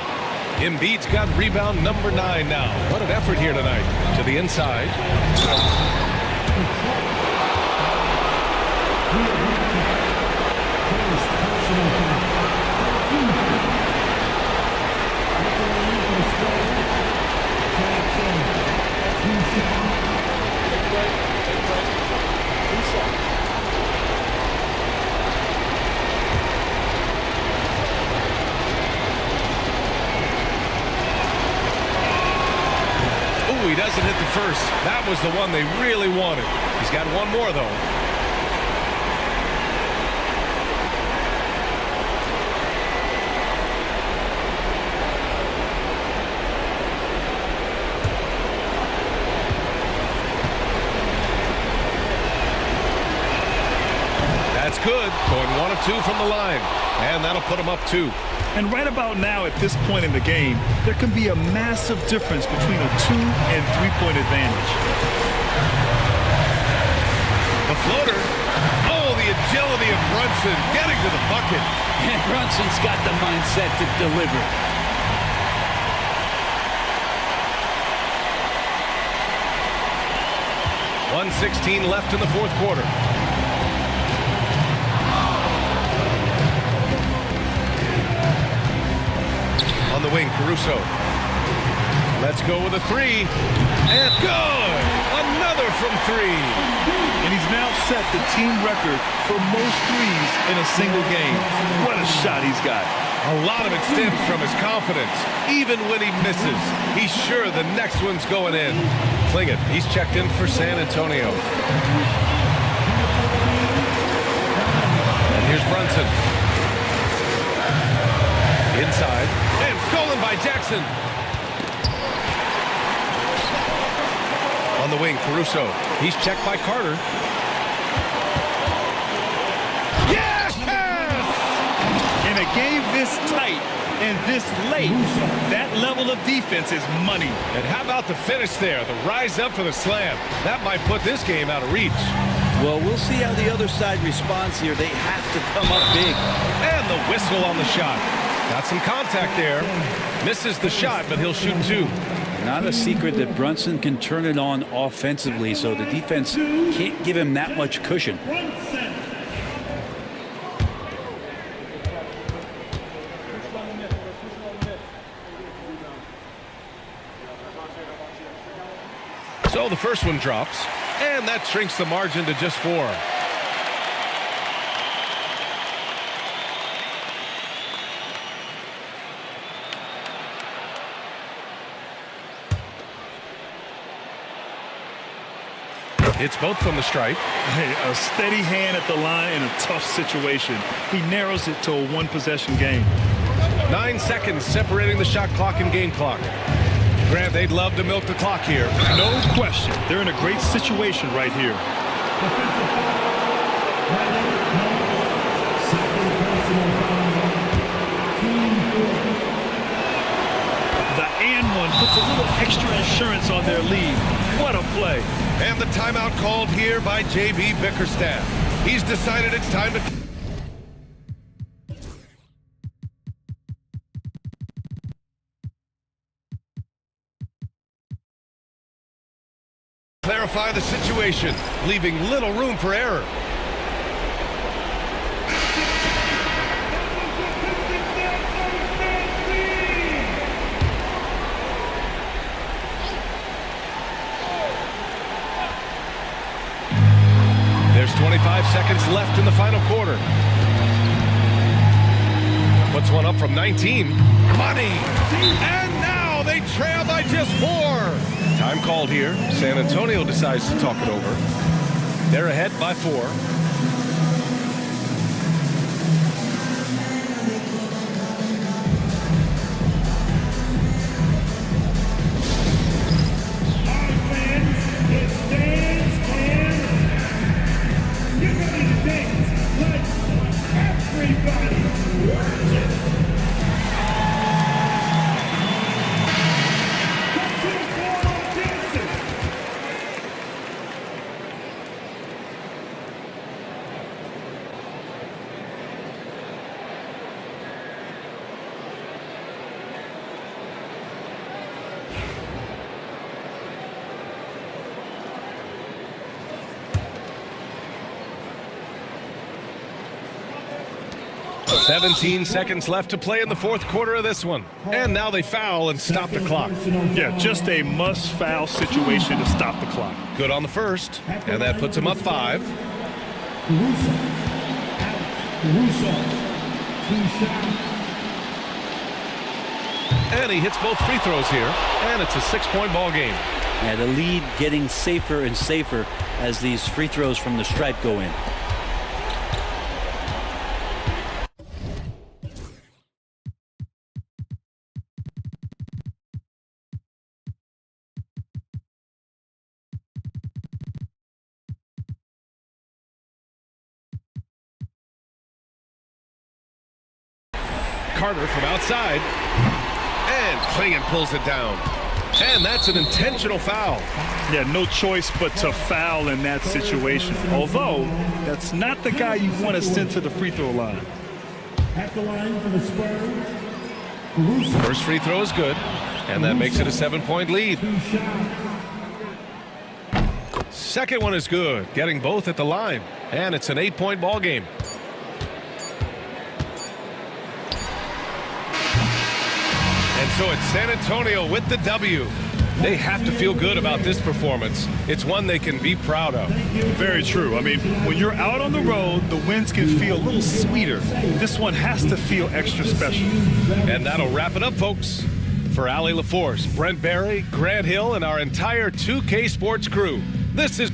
Embiid's got rebound number 9 now. What an effort here tonight. To the inside. first. That was the one they really wanted. He's got one more, though. That's good. Going 1 of 2 from the line. And that'll put him up 2. And right about now, at this point in the game, there can be a massive difference between a 2- and 3-point advantage. The floater. Oh, the agility of Brunson getting to the bucket. And Brunson's got the mindset to deliver. .116 left in the fourth quarter. On the wing, Caruso. Let's go with a 3. And good! Another from 3. And he's now set the team record for most threes in a single game. What a shot he's got. A lot of it stems from his confidence. Even when he misses, he's sure the next one's going in. Klingett, he's checked in for San Antonio. And here's Brunson. Inside. And stolen by Jackson. On the wing, Caruso. He's checked by Carter. Yes! In a game this tight and this late, that level of defense is money. And how about the finish there? The rise up for the slam. That might put this game out of reach. Well, we'll see how the other side responds here. They have to come up big. And the whistle on the shot. Got some contact there. Misses the shot, but he'll shoot 2. Not a secret that Brunson can turn it on offensively, so the defense can't give him that much cushion. So the first one drops, and that shrinks the margin to just 4. It's both from the stripe. Hey, a steady hand at the line in a tough situation. He narrows it to a 1-possession game. 9 seconds separating the shot clock and game clock. Grant, they'd love to milk the clock here. No question. They're in a great situation right here. The and one puts a little extra insurance on their lead. What a play. And the timeout called here by J.B. Bickerstaff. He's decided it's time to clarify the situation, leaving little room for error. There's 25 seconds left in the final quarter. Puts one up from 19. Money! And now they trail by just 4. Time called here. San Antonio decides to talk it over. They're ahead by 4. .17 seconds left to play in the fourth quarter of this one. And now they foul and stop the clock. Yeah, just a must-foul situation to stop the clock. Good on the first, and that puts him up 5. And he hits both free throws here, and it's a 6-point ball game. Yeah, the lead getting safer and safer as these free throws from the stripe go in. Carter from outside, and Clingan pulls it down. And that's an intentional foul. Yeah, no choice but to foul in that situation. Although, that's not the guy you want to send to the free throw line. At the line for the Spurs, Caruso. First free throw is good, and that makes it a 7-point lead. Second one is good, getting both at the line, and it's an 8-point ball game. And so it's San Antonio with the W. They have to feel good about this performance. It's one they can be proud of. Very true. I mean, when you're out on the road, the wins can feel a little sweeter. This one has to feel extra special. And that'll wrap it up, folks. For Allie LaForce, Brent Barry, Grant Hill, and our entire 2K Sports crew, this is